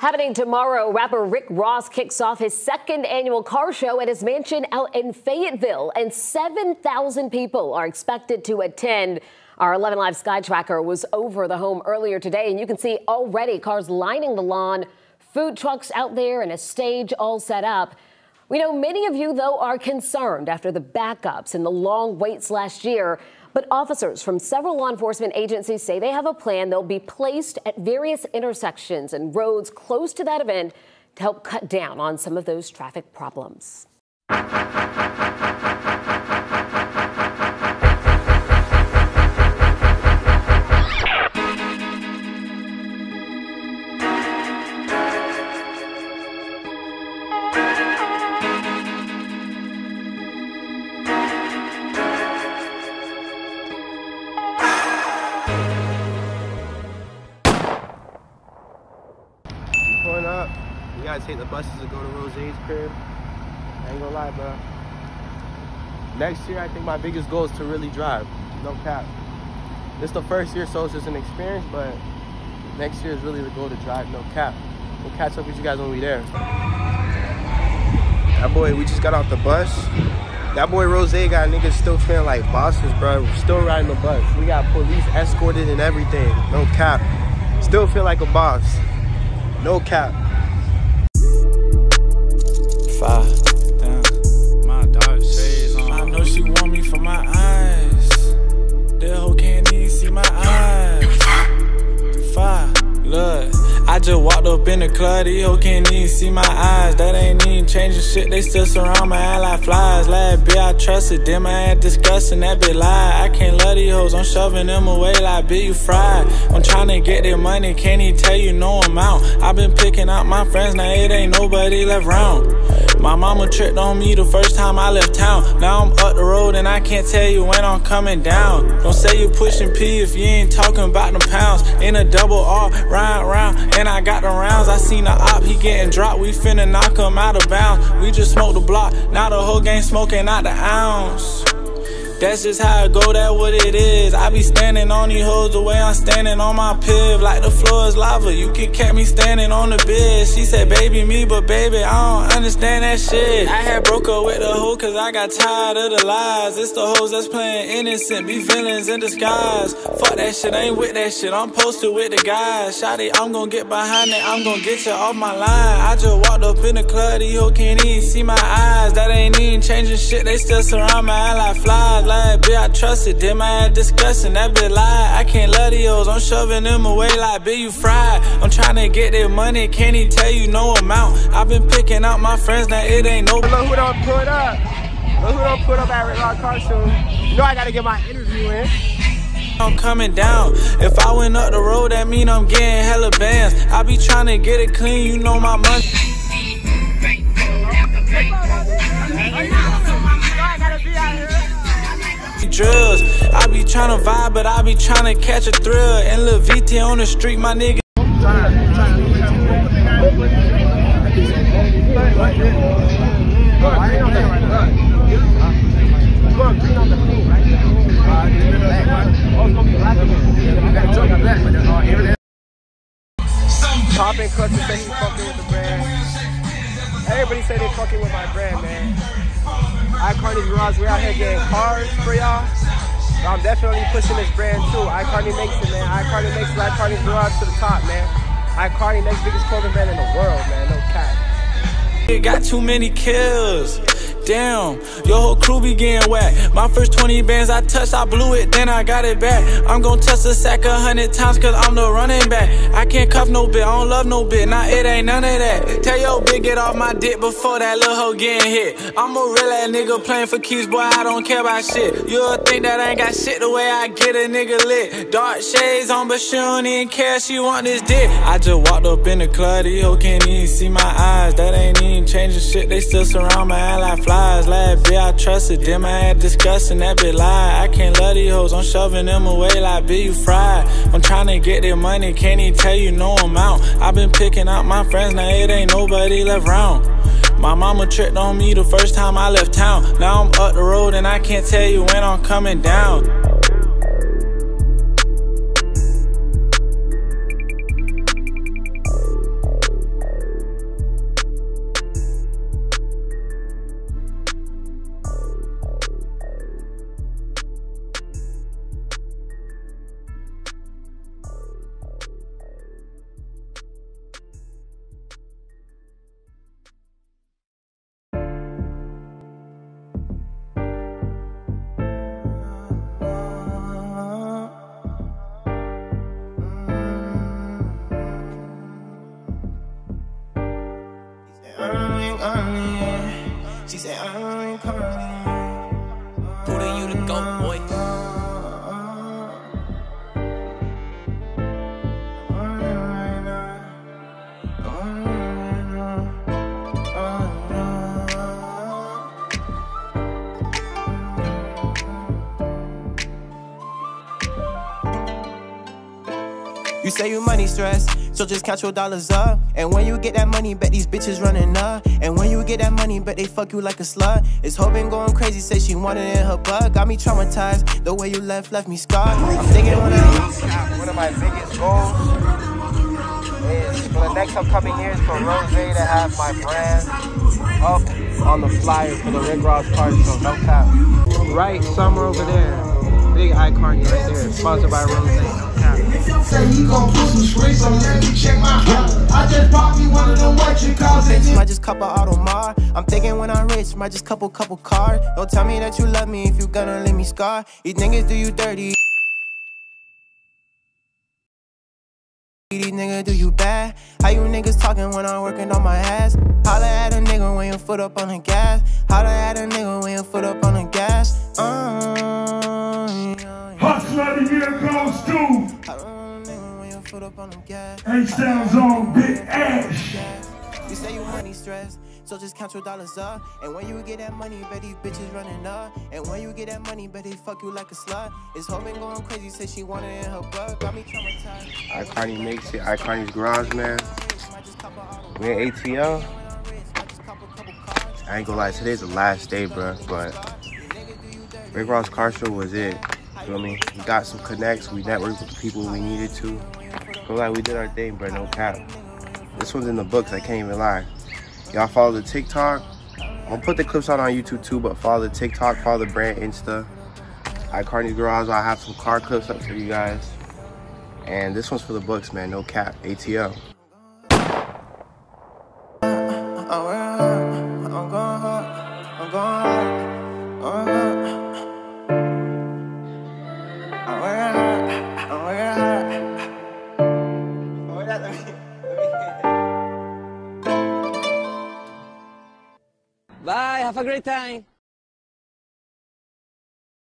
Happening tomorrow, rapper Rick Ross kicks off his second annual car show at his mansion out in Fayetteville, and 7,000 people are expected to attend. Our 11 Live Sky Tracker was over the home earlier today, and you can see already cars lining the lawn, food trucks out there, and a stage all set up. We know many of you, though, are concerned after the backups and the long waits last year. But officers from several law enforcement agencies say they have a plan. They'll be placed at various intersections and roads close to that event to help cut down on some of those traffic problems. Pulling up, we gotta take the buses to go to Rosé's crib. I ain't gonna lie, bro. Next year, I think my biggest goal is to really drive. No cap. This the first year, so it's just an experience, but next year is really the goal to drive. No cap. We'll catch up with you guys when we there. That boy, we just got off the bus. That boy Rosé got niggas still feeling like bosses, bro. We're still riding the bus. We got police escorted and everything. No cap. Still feel like a boss. No cap. Fye, damn, my dark shades on. I know she want me for my eyes. That hoe can't even see my eyes. Fye, look, I just walked up in the club, these hoes can't even see my eyes. That ain't even changing shit, they still surround my ass like flies. Last bitch I trusted, them I had discussing, that bitch lie. I can't love these hoes, I'm shoving them away like bitch you fried. I'm trying to get their money, can't even tell you no amount. I've been picking out my friends, now it ain't nobody left round. My mama tricked on me the first time I left town. Now I'm up the road and I can't tell you when I'm coming down. Don't say you pushing P if you ain't talking about them pounds. In a double R, round, and I got the rounds. I seen the op, he getting dropped, we finna knock him out of bounds. We just smoked the block, now the whole gang smoking out the ounce. That's just how it go, that what it is. I be standing on these hoes the way I'm standing on my piv. Like the floor is lava, you can catch me standing on the bed. She said baby me, but baby I don't understand that shit. I had broke up with the hoe cause I got tired of the lies. It's the hoes that's playing innocent, be villains in disguise. Fuck that shit, I ain't with that shit, I'm posted with the guys. Shawty, I'm gon' get behind it, I'm gon' get you off my line. I just walked up in the club, these hoes can't even see my eyes. That ain't even changing shit, they still surround my eye like flies. Like bitch I trusted, them I had discussing, that bitch lie. I can't love these hoes, I'm shoving them away like bitch you fried. I'm trying to get their money, can't even tell you no amount. I've been picking out my friends, now it ain't no. Look who don't put up. Look who don't put up at Rick Ross car show. You know I gotta get my interview in. I'm coming down. If I went up the road, that mean I'm getting hella bands. I be trying to get it clean, you know my money. Drills. I be tryna vibe, but I be tryna catch a thrill. And Lil VT on the street, my nigga. Poppin' Clutch say he fucking with the brand. Everybody say they fucking with my brand, man. iKarny's Garage, we out here getting cars for y'all. But I'm definitely pushing this brand too. iKarny makes it, man. iKarny makes iKarny's Garage to the top, man. iKarny next biggest clothing brand in the world, man. No cap. It got too many kills. Damn, your whole crew be getting whacked. My first 20 bands I touched, I blew it, then I got it back. I'm gon' touch the sack 100 times cause I'm the running back. I can't cuff no bit, I don't love no bit, nah it ain't none of that. Tell your bitch get off my dick before that little hoe getting hit. I'm a real ass nigga playing for keys, boy I don't care about shit. You'll think that I ain't got shit the way I get a nigga lit. Dark shades on but she don't even care, she want this dick. I just walked up in the club, these hoes can't even see my eyes. That ain't even changing shit, they still surround my ass like flies. Last bitch I trusted, them I had discussing, that bitch lie. I can't love these hoes, I'm shoving them away like bitch you fried. I'm trying to get their money, can't even tell you no amount. I've been picking out my friends, now it ain't nobody left round. My mama tricked on me the first time I left town. Now I'm up the road and I can't tell you when I'm coming down. She said, I ain't Carly. Who do you to go, boy? You say you money stressed, so just count your dollars up. And when you get that money, bet these bitches running up. And when you get that money, bet they fuck you like a slut. It's hoping going crazy, say she wanted it in her butt. Got me traumatized, the way you left me scarred. I'm thinking when one of my biggest goals is for the next upcoming years for Rose to have my brand up on the flyer for the Rick Ross car show, no cap. Right somewhere over there. Big iKarny right there, sponsored by Rose. Say he gon' put some screens, so let me check my house. I just bought me one of them what you call it. Might just couple Automar. I'm thinking when I'm rich, might just couple cars. Don't tell me that you love me if you gonna let me scar. These niggas do you dirty. These niggas do you bad. How you niggas talking when I'm working on my ass? Holla at a nigga when your foot up on the gas. Holla at a nigga when your foot up on the gas. Hustler, here goes to Foot up on the gas. H-Sounds on Big Ash. You say you money stressed, so just count your dollars up. And when you get that money, bet these bitches running up. And when you get that money, bet they fuck you like a slut. It's hoping going crazy, say she wanted it in her butt. Got me traumatized. iKarny makes it, iKarny's garage, man. We in ATL. I ain't gonna lie, today's the last day, bro. But Rick Ross car show was it. Feel me? We got some connects, we networked with the people we needed to. Feel like we did our thing, bro, no cap. This one's in the books, I can't even lie. Y'all follow the TikTok. I'm gonna put the clips out on YouTube too, but follow the TikTok, follow the brand Insta. iKarny's garage, I'll have some car clips up for you guys. And this one's for the books, man, no cap, ATL. Bye, have a great time.